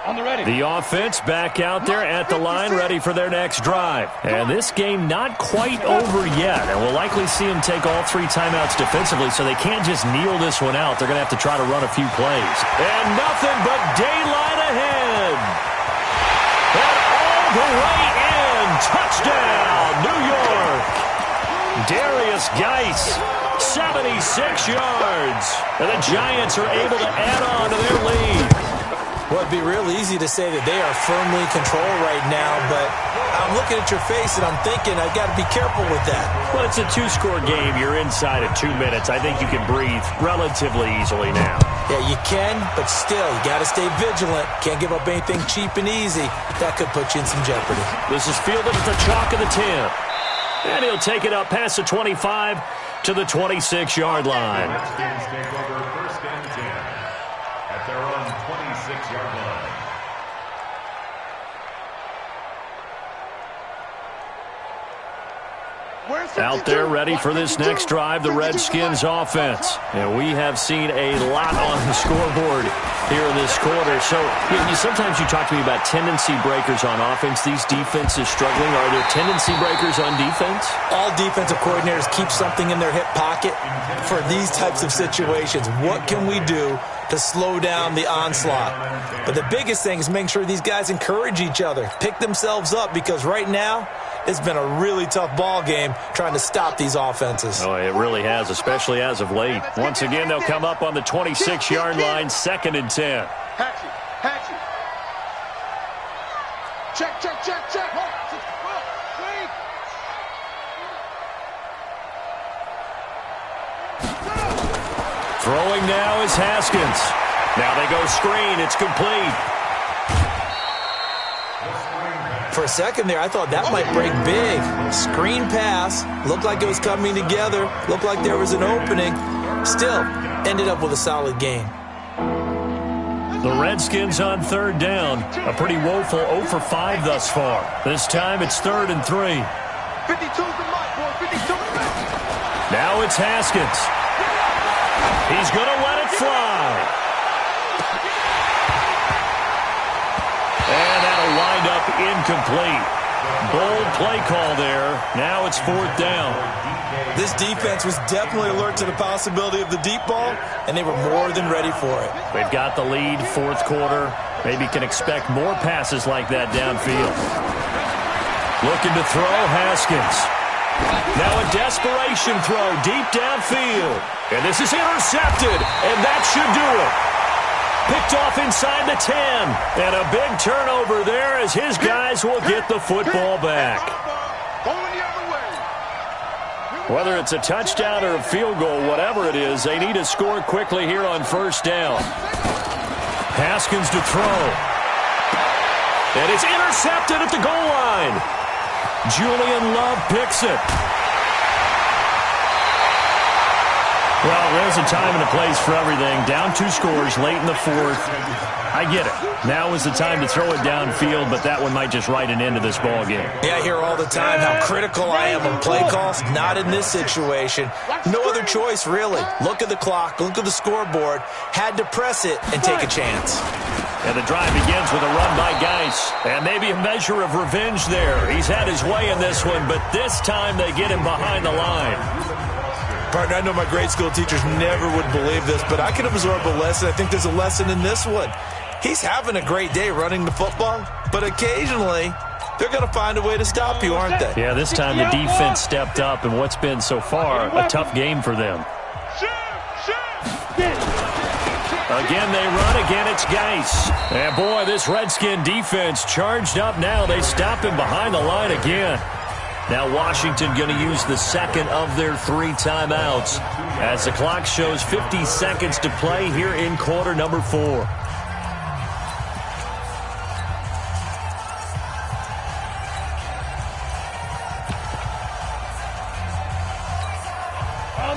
On the ready. The offense back out there at the line, ready for their next drive. And this game not quite over yet. And we'll likely see them take all three timeouts defensively, so they can't just kneel this one out. They're going to have to try to run a few plays. And nothing but daylight ahead. And all the way in. Touchdown, New York. Darius Geis, 76 yards. And the Giants are able to add on to their lead. Well, it'd be real easy to say that they are firmly in control right now, but I'm looking at your face and I'm thinking I've got to be careful with that. Well, it's a two-score game. You're inside of 2 minutes. I think you can breathe relatively easily now. Yeah, you can, but still, you got to stay vigilant. Can't give up anything cheap and easy. That could put you in some jeopardy. This is fielded at the chalk of the 10. And he'll take it up past the 25 to the 26-yard line. Redskins take over first and 10 at their own 26-yard line. Out there ready for this next drive, the Redskins offense. And we have seen a lot on the scoreboard here in this quarter. So sometimes you talk to me about tendency breakers on offense. These defenses struggling. Are there tendency breakers on defense? All defensive coordinators keep something in their hip pocket for these types of situations. What can we do to slow down the onslaught? But the biggest thing is making sure these guys encourage each other, pick themselves up, because right now it's been a really tough ball game trying to stop these offenses. Oh, it really has, especially as of late. Once again, they'll come up on the 26-yard line, 2nd and 10. Hatchet. Check. Throwing now is Haskins. Now they go screen. It's complete. For a second there, I thought that might break big. Screen pass. Looked like it was coming together. Looked like there was an opening. Still, ended up with a solid game. The Redskins on 3rd down. A pretty woeful 0 for 5 thus far. This time it's 3rd and 3. 52's the mark, boy. 52. Now it's Haskins. He's going to let it fly. And that'll wind up incomplete. Bold play call there. Now it's 4th down. This defense was definitely alert to the possibility of the deep ball, and they were more than ready for it. They've got the lead, 4th quarter. Maybe can expect more passes like that downfield. Looking to throw, Haskins. Now a desperation throw deep downfield. And this is intercepted, and that should do it. Picked off inside the 10. And a big turnover there as his guys will get the football back. Whether it's a touchdown or a field goal, whatever it is, they need to score quickly here on 1st down. Haskins to throw. And it's intercepted at the goal line. Julian Love picks it. Well, there's a time and a place for everything. Down 2 scores late in the fourth. I get it. Now is the time to throw it downfield, but that one might just write an end to this ball game. Yeah, I hear all the time how critical I am on play calls. Not in this situation. No other choice, really. Look at the clock. Look at the scoreboard. Had to press it and take a chance. And the drive begins with a run by Geis. And maybe a measure of revenge there. He's had his way in this one, but this time they get him behind the line. Partner, I know my grade school teachers never would believe this, but I can absorb a lesson. I think there's a lesson in this one. He's having a great day running the football, but occasionally they're going to find a way to stop you, aren't they? Yeah, this time the defense stepped up in what's been so far a tough game for them. Again, they run. Again, it's Geis. And, boy, this Redskin defense charged up now. They stop him behind the line again. Now Washington going to use the second of their 3 timeouts as the clock shows 50 seconds to play here in quarter number 4.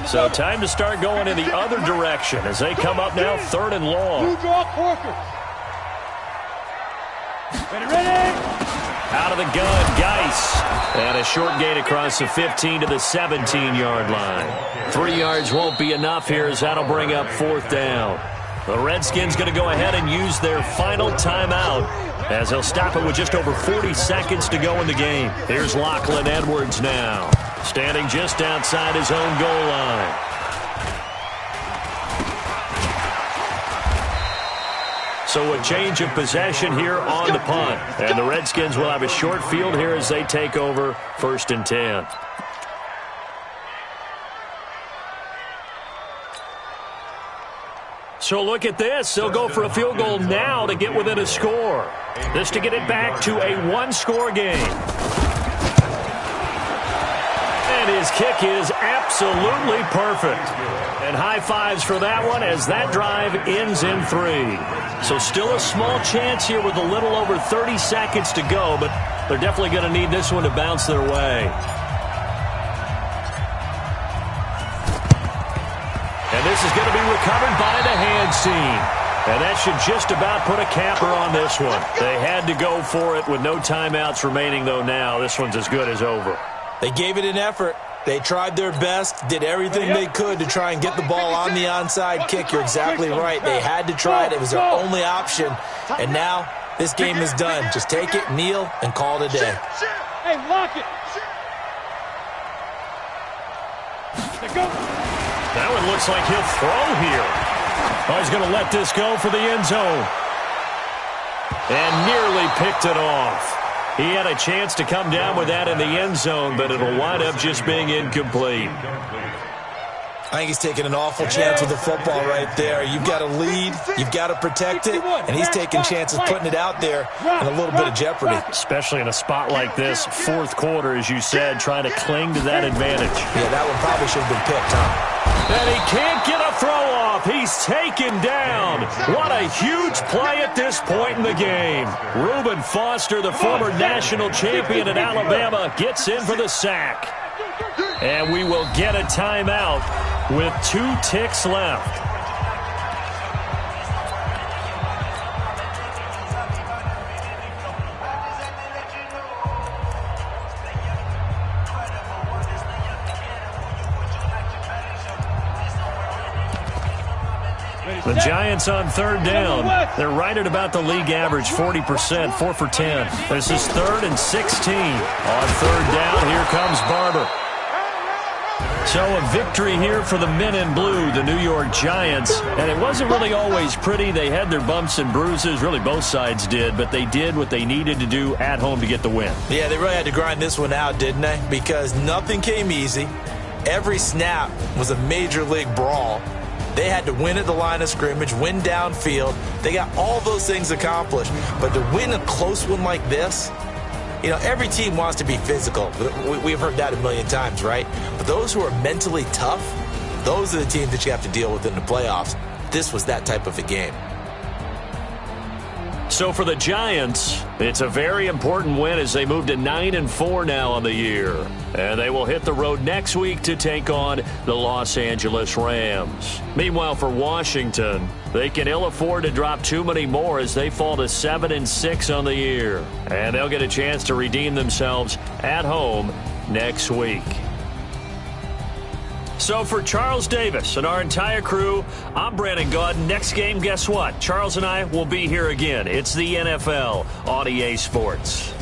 So time to start going in the other direction as they come up now 3rd and long. Blue draw Corker. Ready? Out of the gun, Geis. And a short gain across the 15 to the 17-yard line. 3 yards won't be enough here as that'll bring up 4th down. The Redskins going to go ahead and use their final timeout as they'll stop it with just over 40 seconds to go in the game. Here's Lachlan Edwards now, standing just outside his own goal line. So a change of possession here on the punt. And the Redskins will have a short field here as they take over 1st and 10. So look at this. They'll go for a field goal now to get within a score. This to get it back to a 1-score game. And his kick is absolutely perfect. And high fives for that one as that drive ends in 3. So still a small chance here with a little over 30 seconds to go, but they're definitely going to need this one to bounce their way. And this is going to be recovered by the hands team. And that should just about put a capper on this one. They had to go for it with no timeouts remaining, though now. This one's as good as over. They gave it an effort. They tried their best, did everything they could to try and get the ball on the onside kick. You're exactly right. They had to try it. It was their only option. And now this game is done. Just take it, kneel, and call it a day. Hey, lock it. That one looks like he'll throw here. Oh, he's going to let this go for the end zone. And nearly picked it off. He had a chance to come down with that in the end zone, but it'll wind up just being incomplete. I think he's taking an awful chance with the football right there. You've got to lead, you've got to protect it, and he's taking chances putting it out there in a little bit of jeopardy. Especially in a spot like this, 4th quarter, as you said, trying to cling to that advantage. Yeah, that one probably should have been picked, huh? And he can't get a throw off. He's taken down. What a huge play at this point in the game. Reuben Foster, the former national champion at Alabama, gets in for the sack. And we will get a timeout with 2 ticks left. The Giants on 3rd down. They're right at about the league average, 40%, 4 for 10. This is 3rd and 16. On 3rd down, here comes Barber. So a victory here for the men in blue, the New York Giants. And it wasn't really always pretty. They had their bumps and bruises. Really, both sides did. But they did what they needed to do at home to get the win. Yeah, they really had to grind this one out, didn't they? Because nothing came easy. Every snap was a major league brawl. They had to win at the line of scrimmage, win downfield. They got all those things accomplished. But to win a close one like this, you know, every team wants to be physical. We've heard that a million times, right? But those who are mentally tough, those are the teams that you have to deal with in the playoffs. This was that type of a game. So for the Giants, it's a very important win as they move to 9-4 now on the year. And they will hit the road next week to take on the Los Angeles Rams. Meanwhile, for Washington, they can ill afford to drop too many more as they fall to 7-6 on the year. And they'll get a chance to redeem themselves at home next week. So for Charles Davis and our entire crew, I'm Brandon Gaud. Next game, guess what? Charles and I will be here again. It's the NFL on EA Sports.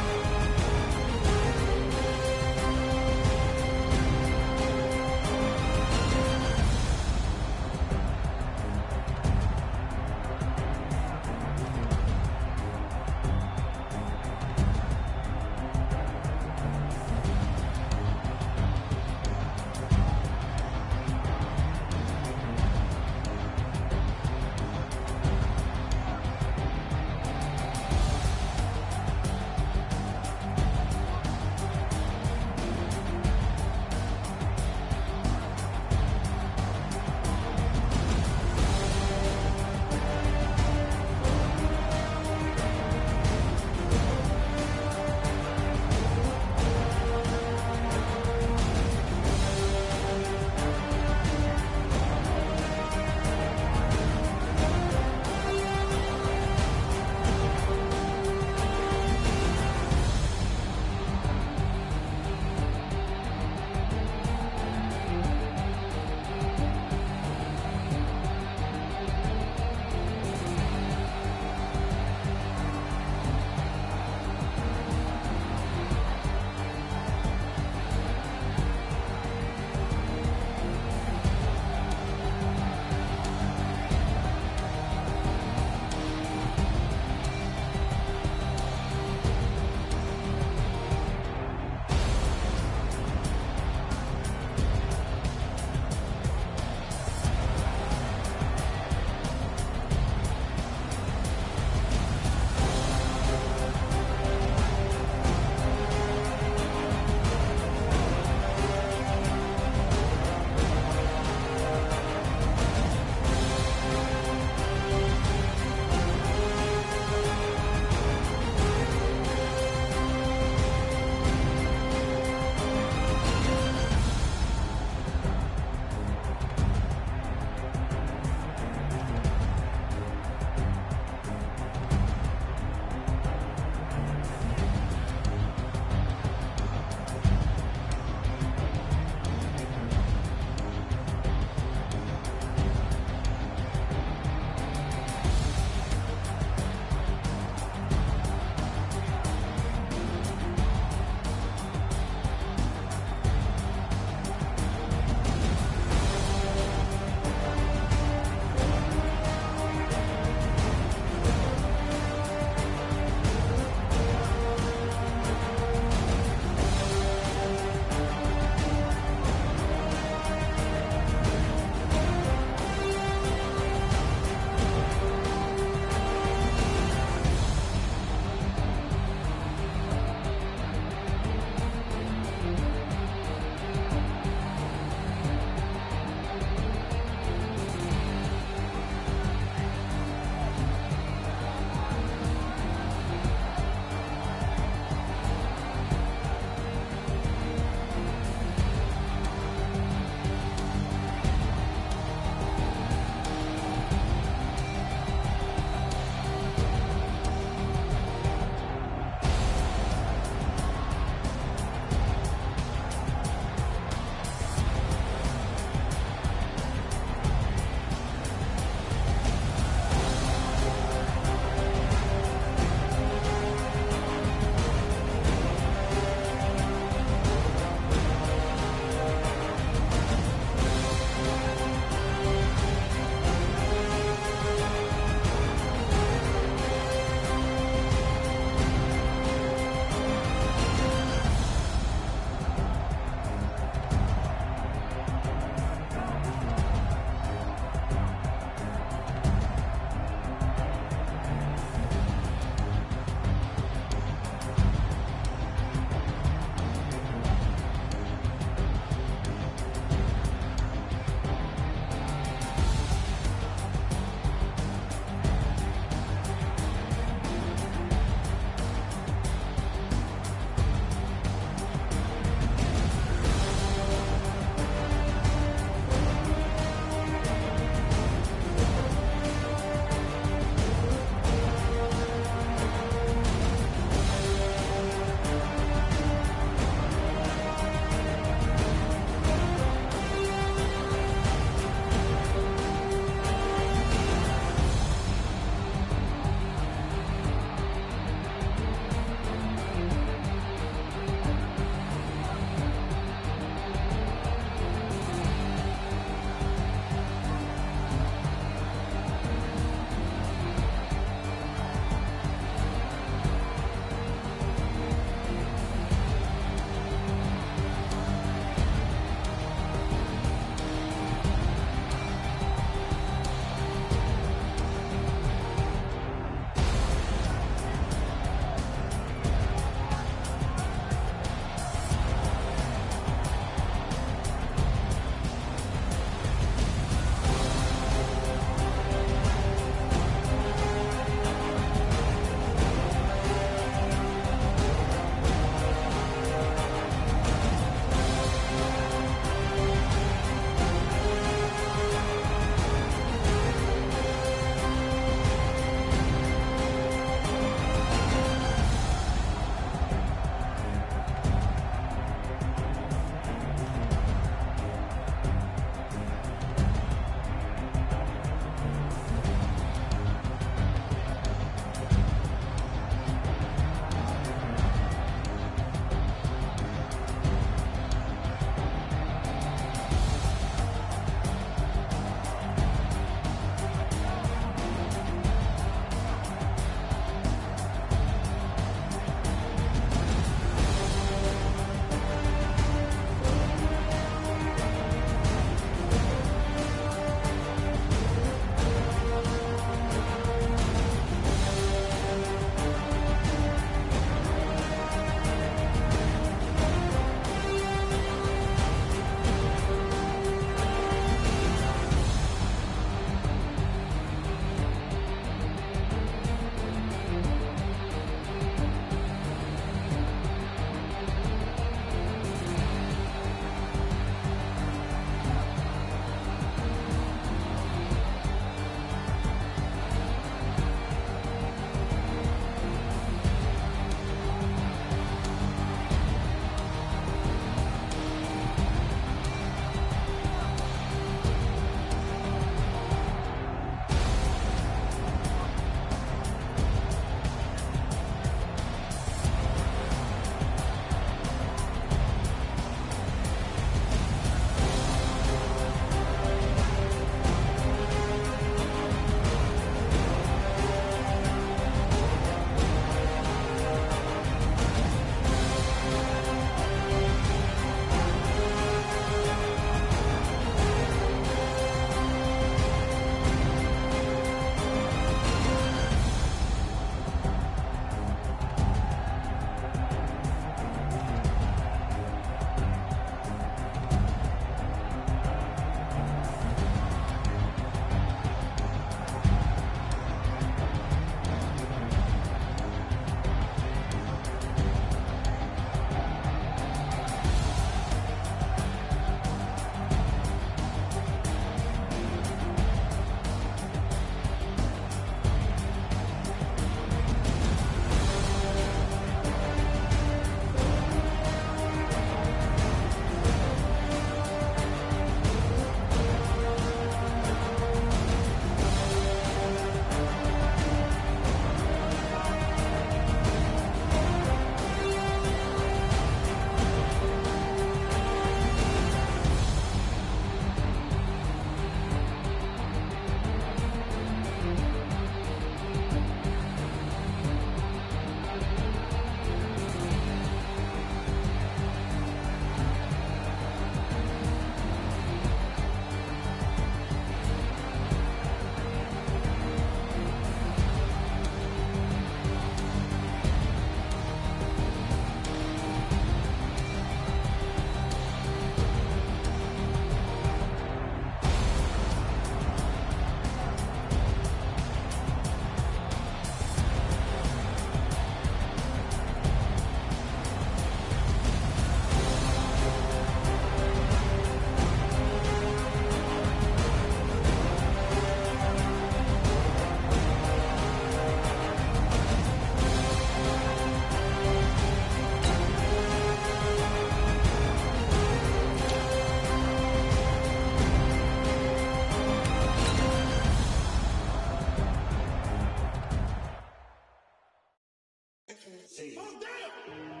Smoke down!